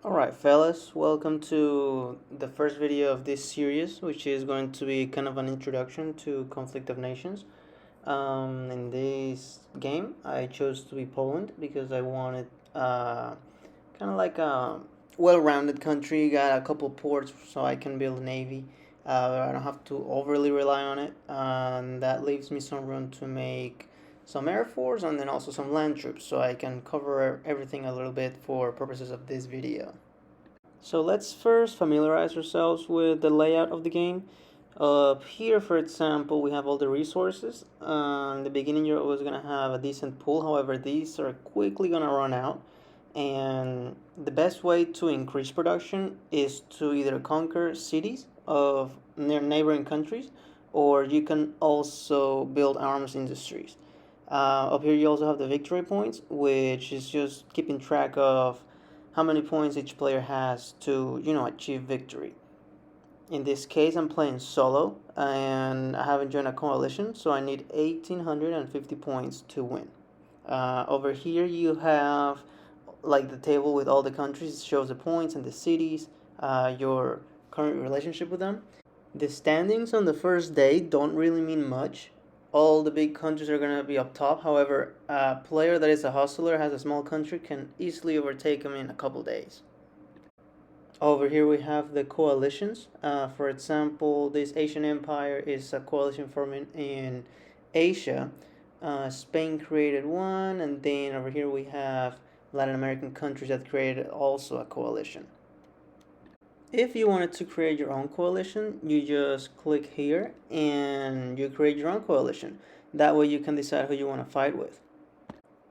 Alright, fellas, welcome to the first video of this series, which is going to be kind of an introduction to Conflict of Nations. In this game, I chose to be Poland because I wanted kind of like a well rounded country, got a couple ports so I can build a navy. I don't have to overly rely on it, and that leaves me some room to make some air force and then also some land troops so I can cover everything a little bit for purposes of this video. So let's first familiarize ourselves with the layout of the game. Here, for example, we have all the resources. In the beginning, you're always going to have a decent pool. However, these are quickly going to run out. And the best way to increase production is to either conquer cities of neighboring countries, or you can also build arms industries. Up here, you also have the victory points, which is just keeping track of how many points each player has to, achieve victory. In this case, I'm playing solo and I haven't joined a coalition, so I need 1850 points to win. Over here, you have like the table with all the countries. It shows the points and the cities, your current relationship with them. The standings on the first day don't really mean much. All the big countries are going to be up top. However, a player that is a hustler, has a small country, can easily overtake him in a couple days. Over here we have the coalitions. For example, this Asian Empire is a coalition forming in Asia. Spain created one, and then over here we have Latin American countries that created also a coalition. If you wanted to create your own coalition, you just click here and you create your own coalition. That way you can decide who you want to fight with.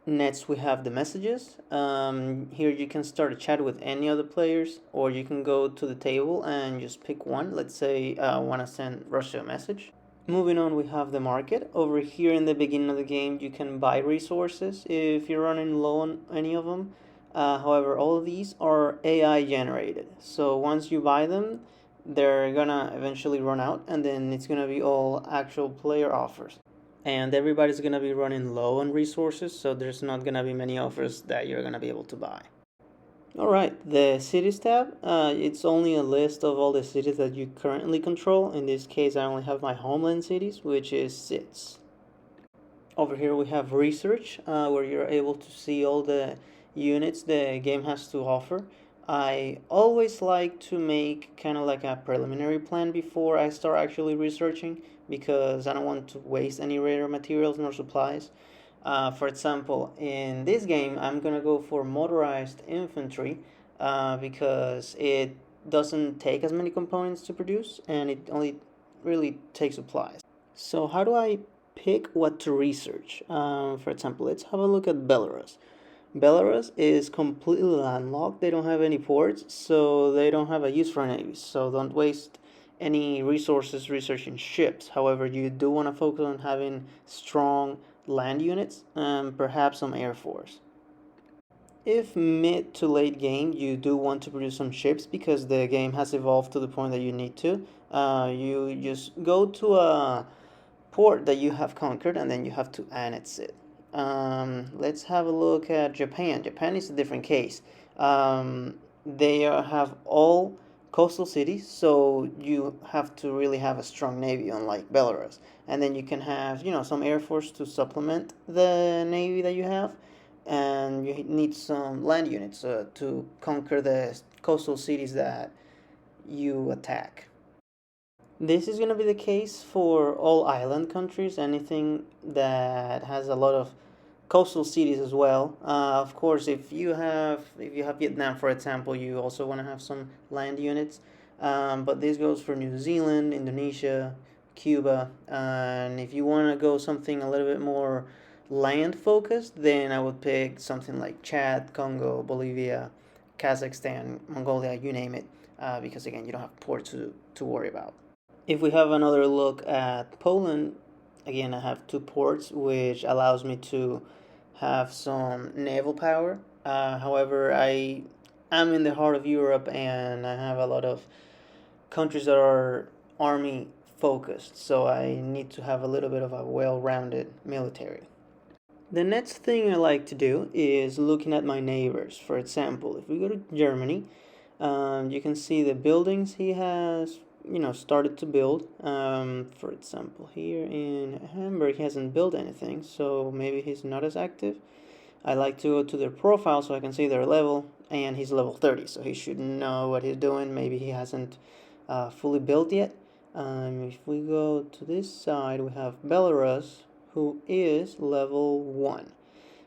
Next, we have the messages. Here you can start a chat with any other players, or you can go to the table and just pick one. Let's say I want to send Russia a message. Moving on, we have the market. Over here in the beginning of the game, you can buy resources if you're running low on any of them. However, all of these are AI generated. So once you buy them, they're gonna eventually run out, and then it's gonna be all actual player offers. And everybody's gonna be running low on resources, so there's not gonna be many offers that you're gonna be able to buy. Alright, the cities tab, it's only a list of all the cities that you currently control. In this case, I only have my homeland cities, which is SITS. Over here we have research, where you're able to see all the units the game has to offer. I always like to make kind of like a preliminary plan before I start actually researching because I don't want to waste any rare materials nor supplies. For example, in this game, I'm gonna go for motorized infantry because it doesn't take as many components to produce and it only really takes supplies. So, how do I pick what to research? For example, let's have a look at Belarus. Belarus is completely landlocked. They don't have any ports, so they don't have a use for navies. So don't waste any resources researching ships. However, you do want to focus on having strong land units and perhaps some air force. If mid to late game you do want to produce some ships because the game has evolved to the point that you need to, you just go to a port that you have conquered and then you have to annex it. Let's have a look at Japan. Japan is a different case. They have all coastal cities, so you have to really have a strong navy, unlike Belarus. And then you can have, some air force to supplement the navy that you have, and you need some land units to conquer the coastal cities that you attack. This is going to be the case for all island countries, anything that has a lot of coastal cities as well. Of course, if you have Vietnam, for example, you also want to have some land units. But this goes for New Zealand, Indonesia, Cuba, and if you want to go something a little bit more land focused, then I would pick something like Chad, Congo, Bolivia, Kazakhstan, Mongolia, you name it, because again, you don't have ports to worry about. If we have another look at Poland, again, I have two ports, which allows me to have some naval power. However, I am in the heart of Europe and I have a lot of countries that are army focused, so I need to have a little bit of a well rounded military. The next thing I like to do is looking at my neighbors. For example, if we go to Germany, you can see the buildings he has, started to build. For example, here in Hamburg, he hasn't built anything, so maybe he's not as active. I like to go to their profile so I can see their level, and he's level 30, so he should know what he's doing. Maybe he hasn't fully built yet. If we go to this side, we have Belarus, who is level 1.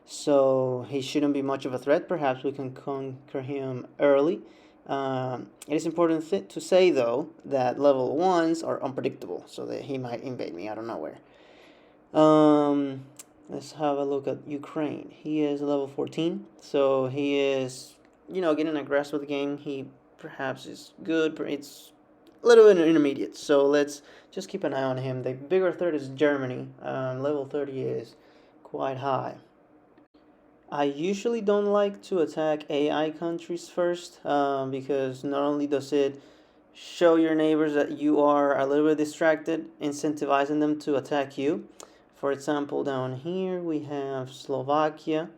So he shouldn't be much of a threat. Perhaps we can conquer him early. It is important to say, though, that level 1s are unpredictable, so that he might invade me out of nowhere. Let's have a look at Ukraine. He is level 14, so he is, getting a grasp of the game. He perhaps is good, but it's a little bit intermediate, so let's just keep an eye on him. The bigger threat is Germany. Level 30 is quite high. I usually don't like to attack AI countries first, because not only does it show your neighbors that you are a little bit distracted, incentivizing them to attack you. For example, down here we have Slovakia,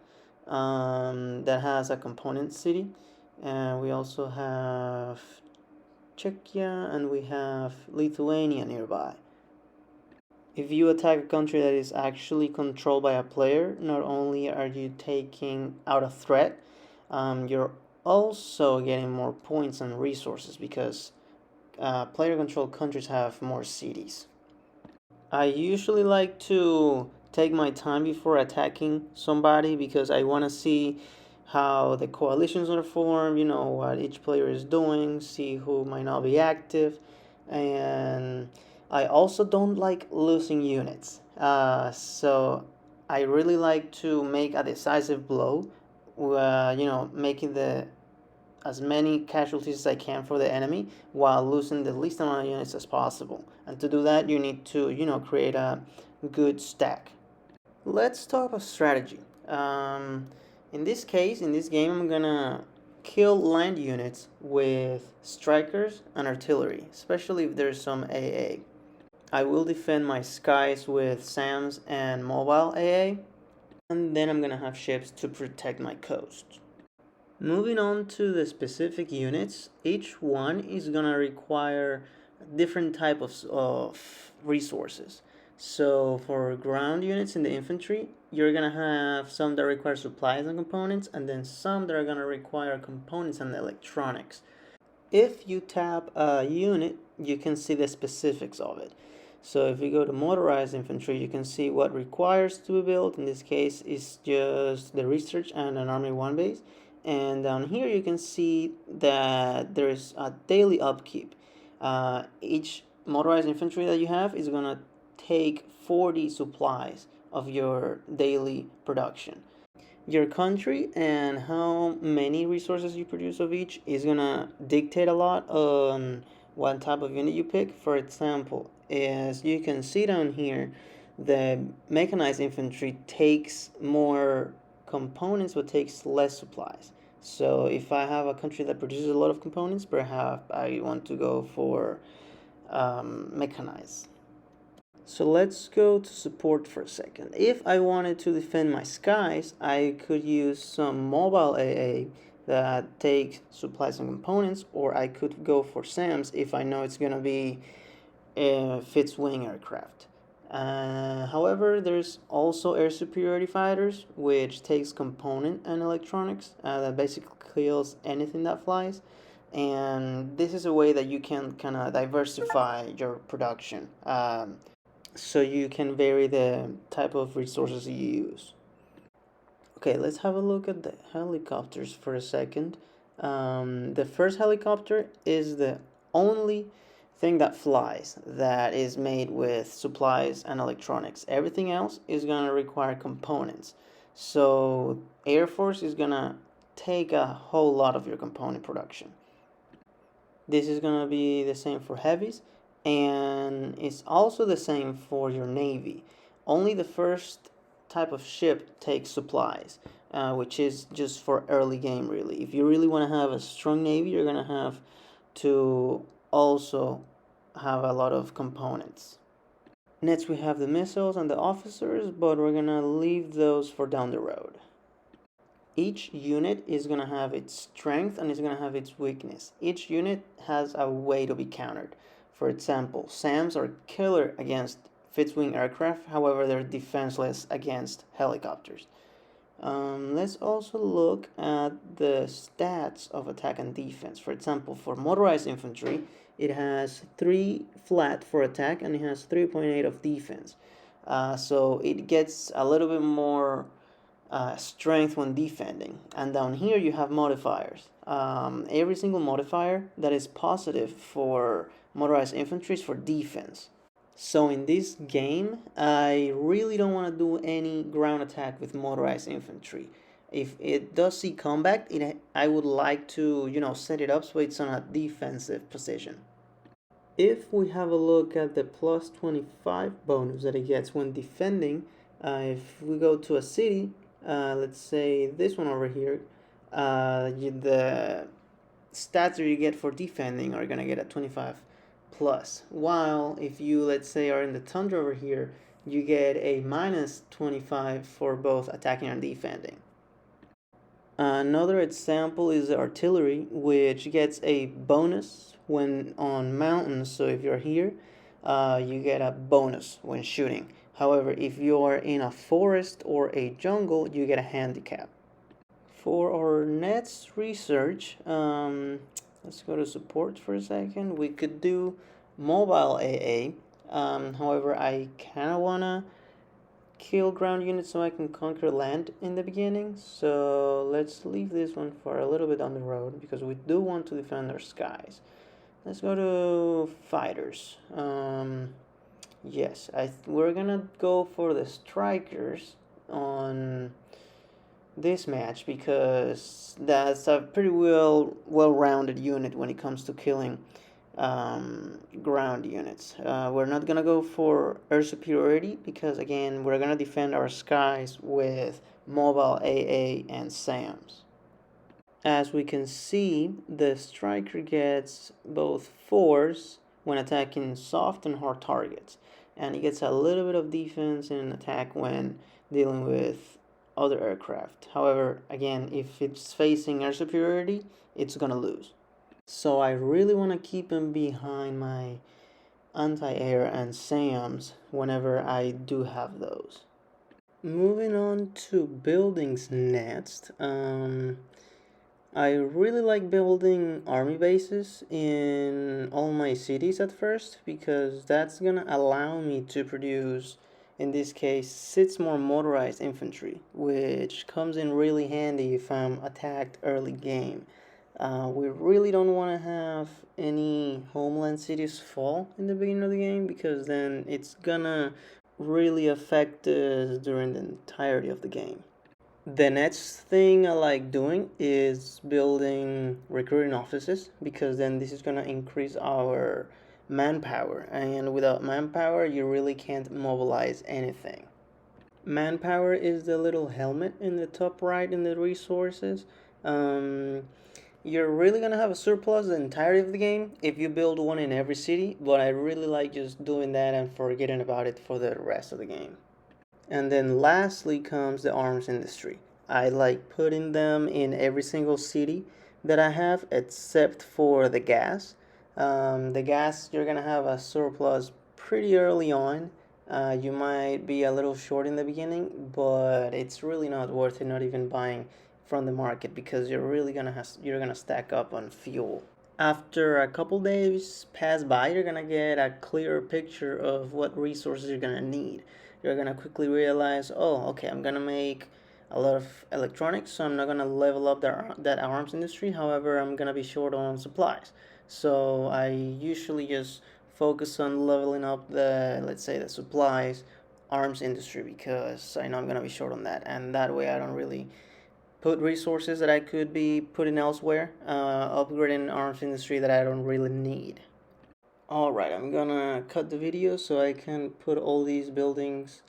that has a component city, and we also have Czechia, and we have Lithuania nearby. If you attack a country that is actually controlled by a player, not only are you taking out a threat, you're also getting more points and resources because player-controlled countries have more cities. I usually like to take my time before attacking somebody because I want to see how the coalitions are formed, what each player is doing, see who might not be active, and I also don't like losing units. So I really like to make a decisive blow, making as many casualties as I can for the enemy while losing the least amount of units as possible. And to do that, you need to, create a good stack. Let's talk about strategy. In this case, in this game, I'm gonna kill land units with strikers and artillery, especially if there's some AA. I will defend my skies with SAMs and mobile AA, and then I'm gonna have ships to protect my coast. Moving on to the specific units, each one is gonna require a different type of resources. So for ground units in the infantry, you're gonna have some that require supplies and components, and then some that are gonna require components and electronics. If you tap a unit, you can see the specifics of it. So if you go to motorized infantry, you can see what requires to be built. In this case, is just the research and an Army 1 base. And down here you can see that there's a daily upkeep. Each motorized infantry that you have is going to take 40 supplies of your daily production. Your country and how many resources you produce of each is going to dictate a lot on what type of unit you pick. For example, as you can see down here, the mechanized infantry takes more components but takes less supplies. So if I have a country that produces a lot of components, perhaps I want to go for mechanized. So let's go to support for a second. If I wanted to defend my skies, I could use some mobile AA that takes supplies and components, or I could go for SAMs if I know it's going to be fixed wing aircraft. However, there's also air superiority fighters, which takes component and electronics that basically kills anything that flies. And this is a way that you can kind of diversify your production, so you can vary the type of resources you use. Okay, let's have a look at the helicopters for a second. The first helicopter is the only thing that flies that is made with supplies and electronics. Everything else is going to require components. So Air Force is going to take a whole lot of your component production. This is going to be the same for heavies, and it's also the same for your Navy. Only the first type of ship takes supplies, which is just for early game, really. If you really want to have a strong Navy, you're going to have to also have a lot of components. Next we have the missiles and the officers, but we're gonna leave those for down the road. Each unit is gonna have its strength and it's gonna have its weakness. Each unit has a way to be countered. For example, SAMs are killer against fixed-wing aircraft, however they're defenseless against helicopters. Let's also look at the stats of attack and defense. For example, for motorized infantry, it has 3 flat for attack and it has 3.8 of defense. So it gets a little bit more strength when defending. And down here you have modifiers. Every single modifier that is positive for motorized infantry is for defense. So in this game, I really don't want to do any ground attack with motorized infantry. If it does see combat, I would like to, set it up so it's on a defensive position. If we have a look at the plus 25 bonus that it gets when defending, if we go to a city, let's say this one over here, the stats that you get for defending are gonna get a 25 plus, while if you, let's say, are in the tundra over here, you get a minus 25 for both attacking and defending. Another example is artillery, which gets a bonus when on mountains. So if you're here, you get a bonus when shooting. However, if you're in a forest or a jungle, you get a handicap. For our next research, let's go to support for a second. We could do mobile AA. However, I kind of want to kill ground units so I can conquer land in the beginning. So let's leave this one for a little bit on the road because we do want to defend our skies. Let's go to fighters. Yes, we're gonna go for the strikers on this match because that's a pretty well-rounded unit when it comes to killing ground units. We're not gonna go for air superiority because again we're gonna defend our skies with mobile AA and SAMs. As we can see, the striker gets both force when attacking soft and hard targets, and he gets a little bit of defense in an attack when dealing with other aircraft. However, again, if it's facing air superiority, it's gonna lose. So I really want to keep him behind my anti-air and SAMs whenever I do have those. Moving on to buildings next. I really like building army bases in all my cities at first because that's gonna allow me to produce, in this case, 6 more motorized infantry, which comes in really handy if I'm attacked early game. We really don't want to have any homeland cities fall in the beginning of the game because then it's gonna really affect us during the entirety of the game. The next thing I like doing is building recruiting offices because then this is gonna increase our manpower, and without manpower you really can't mobilize anything. Manpower is the little helmet in the top right in the resources. You're really gonna have a surplus the entirety of the game if you build one in every city, but I really like just doing that and forgetting about it for the rest of the game. And then lastly comes the arms industry. I like putting them in every single city that I have except for the gas. The gas, you're gonna have a surplus pretty early on. You might be a little short in the beginning, but it's really not worth it, not even buying from the market, because you're gonna stack up on fuel. After a couple days pass by, you're gonna get a clearer picture of what resources you're gonna need. You're gonna quickly realize, oh, okay, I'm gonna make a lot of electronics, so I'm not gonna level up that arms industry. However, I'm gonna be short on supplies, so I usually just focus on leveling up let's say the supplies arms industry because I know I'm gonna be short on that, and that way I don't really put resources that I could be putting elsewhere, upgrading arms industry that I don't really need. Alright, I'm gonna cut the video so I can put all these buildings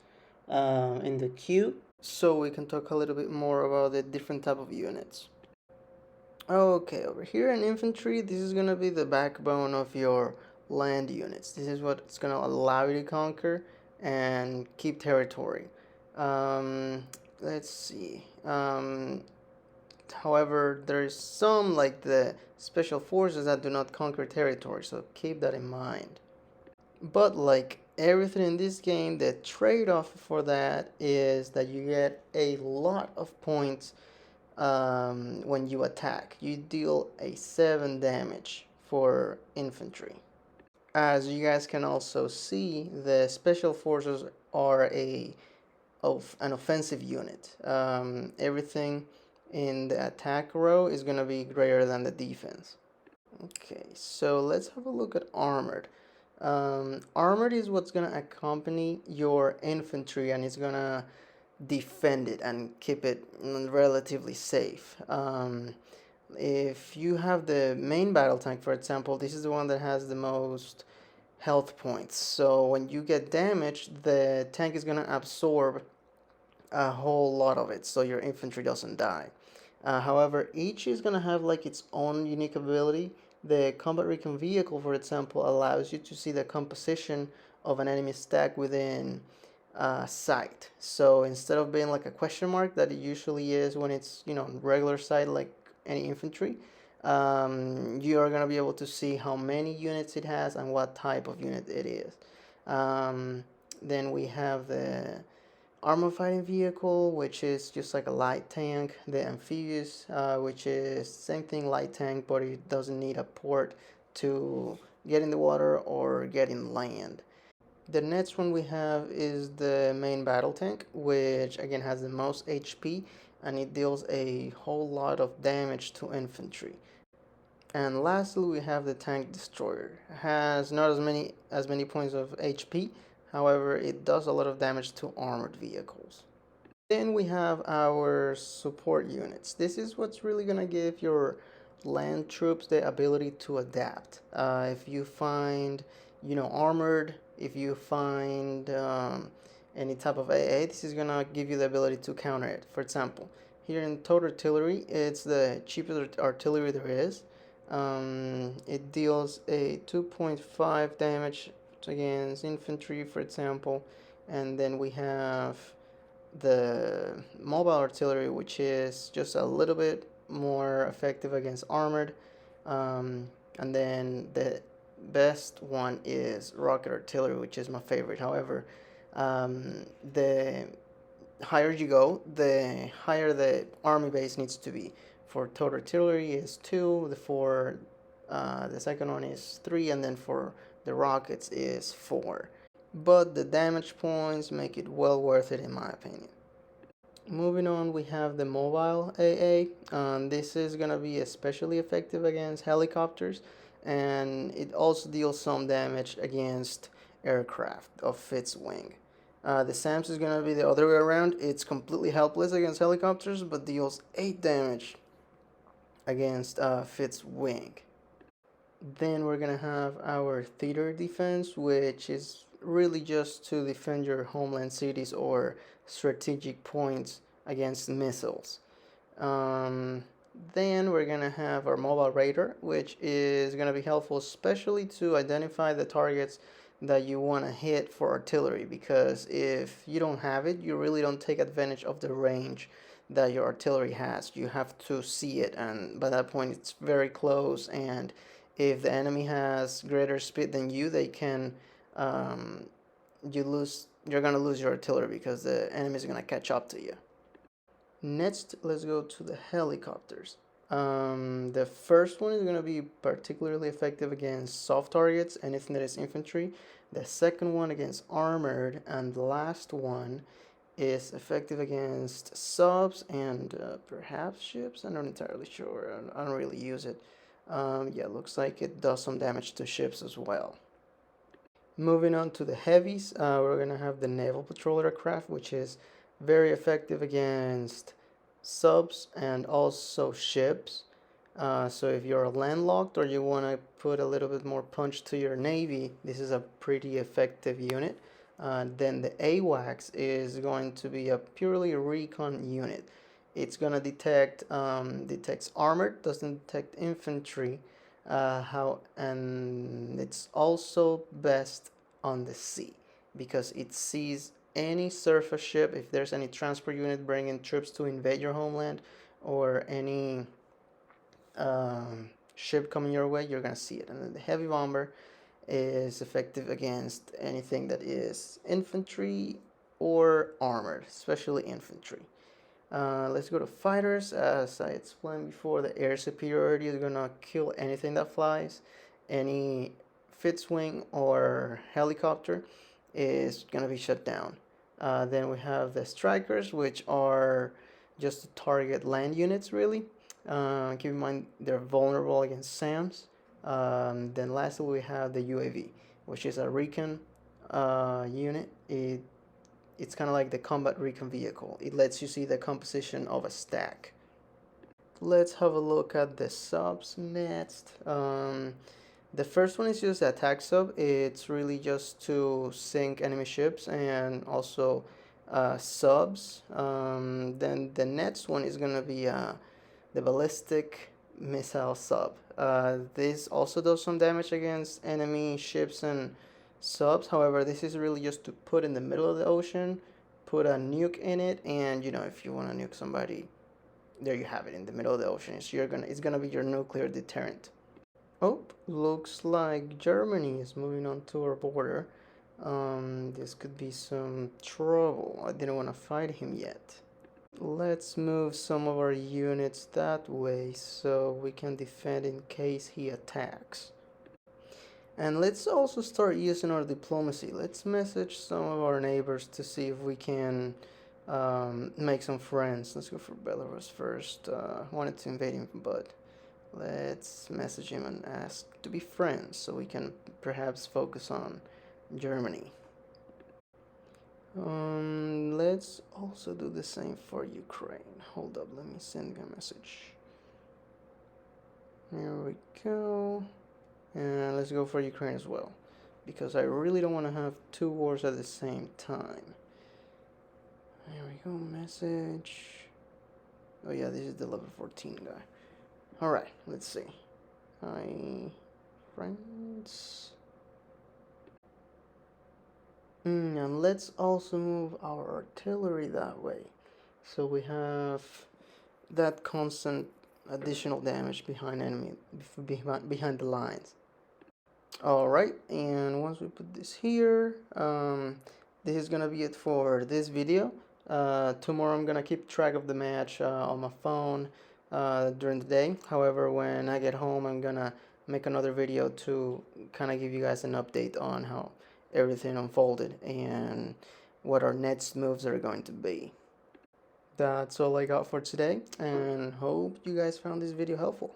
in the queue so we can talk a little bit more about the different type of units. Okay, over here in infantry, this is gonna be the backbone of your land units. This is what's gonna allow you to conquer and keep territory. Let's see. However, there's some like the special forces that do not conquer territory, so keep that in mind. But like everything in this game, the trade-off for that is that you get a lot of points when you attack. You deal a 7 damage for infantry. As you guys can also see, the special forces are an offensive unit. Everything in the attack row is going to be greater than the defense. Okay, so let's have a look at armored. Armored is what's going to accompany your infantry, and it's going to defend it and keep it relatively safe. If you have the main battle tank, for example, this is the one that has the most health points. So when you get damaged, the tank is going to absorb a whole lot of it, so your infantry doesn't die. However, each is going to have like its own unique ability. The combat recon vehicle, for example, allows you to see the composition of an enemy stack within sight. So instead of being like a question mark that it usually is when it's regular sight like any infantry, you are going to be able to see how many units it has and what type of unit it is. Then we have the armor fighting vehicle, which is just like a light tank. The amphibious, which is same thing, light tank, but it doesn't need a port to get in the water or get in land. The next one we have is the main battle tank, which again has the most HP and it deals a whole lot of damage to infantry. And lastly, we have the tank destroyer. It has not as many points of HP. However, it does a lot of damage to armored vehicles. Then we have our support units. This is what's really gonna give your land troops the ability to adapt. If you find, armored, if you find any type of AA, this is gonna give you the ability to counter it. For example, here in Total Artillery, it's the cheapest artillery there is. It deals a 2.5 damage against infantry, for example, and then we have the mobile artillery, which is just a little bit more effective against armored, and then the best one is rocket artillery, which is my favorite. However, the higher you go, the higher the army base needs to be. For total artillery is 2, the second one is 3, and then for the rockets is 4. But the damage points make it well worth it in my opinion. Moving on, we have the mobile AA. This is going to be especially effective against helicopters, and it also deals some damage against aircraft of fixed wing. The SAMS is going to be the other way around. It's completely helpless against helicopters, but deals 8 damage against fixed wing. Then we're going to have our theater defense, which is really just to defend your homeland cities or strategic points against missiles. Then we're going to have our mobile radar, which is going to be helpful especially to identify the targets that you want to hit for artillery, because if you don't have it, you really don't take advantage of the range that your artillery has. You have to see it, and by that point it's very close, and if the enemy has greater speed than you, they can you're gonna lose your artillery because the enemy is gonna catch up to you. Next, let's go to the helicopters. The first one is going to be particularly effective against soft targets, anything that is infantry. The second one against armored, and the last one is effective against subs and perhaps ships. I'm not entirely sure. I don't really use it. Yeah, looks like it does some damage to ships as well. Moving on to the heavies, we're going to have the naval patrol aircraft, which is very effective against subs and also ships. So if you're landlocked or you want to put a little bit more punch to your navy, this is a pretty effective unit. Then the AWACS is going to be a purely recon unit. It's going to detects armored, doesn't detect infantry, and it's also best on the sea. because it sees any surface ship. If there's any transport unit bringing troops to invade your homeland, or any ship coming your way, you're gonna see it. And then the heavy bomber is effective against anything that is infantry or armored, especially infantry. Let's go to fighters. As I explained before, the air superiority is gonna kill anything that flies. Any fixed wing or helicopter is gonna be shut down. Then we have the strikers, which are just to target land units, really. Keep in mind they're vulnerable against SAMs. Then lastly, we have the UAV, which is a recon unit. It's kind of like the combat recon vehicle. It lets you see the composition of a stack. Let's have a look at the subs next. The first one is just the attack sub. It's really just to sink enemy ships and also subs. Then the next one is gonna be the ballistic missile sub. This also does some damage against enemy ships and subs. However, this is really just to put in the middle of the ocean, put a nuke in it, and if you want to nuke somebody, there you have it in the middle of the ocean. So it's gonna be your nuclear deterrent. Oh, looks like Germany is moving on to our border. This could be some trouble. I didn't want to fight him yet. Let's move some of our units that way so we can defend in case he attacks. And let's also start using our diplomacy. Let's message some of our neighbors to see if we can make some friends. Let's go for Belarus first. Wanted to invade him, but let's message him and ask to be friends so we can perhaps focus on Germany. Let's also do the same for Ukraine. Hold up, let me send a message. Here we go. And let's go for Ukraine as well, because I really don't want to have two wars at the same time. There we go, message. Oh yeah, this is the level 14 guy. Alright, let's see. Hi, friends. And let's also move our artillery that way, so we have that constant additional damage behind behind the lines. Alright, and once we put this here, this is gonna be it for this video. Tomorrow I'm gonna keep track of the match on my phone during the day. However, when I get home, I'm gonna make another video to kind of give you guys an update on how everything unfolded and what our next moves are going to be. That's all I got for today, and hope you guys found this video helpful.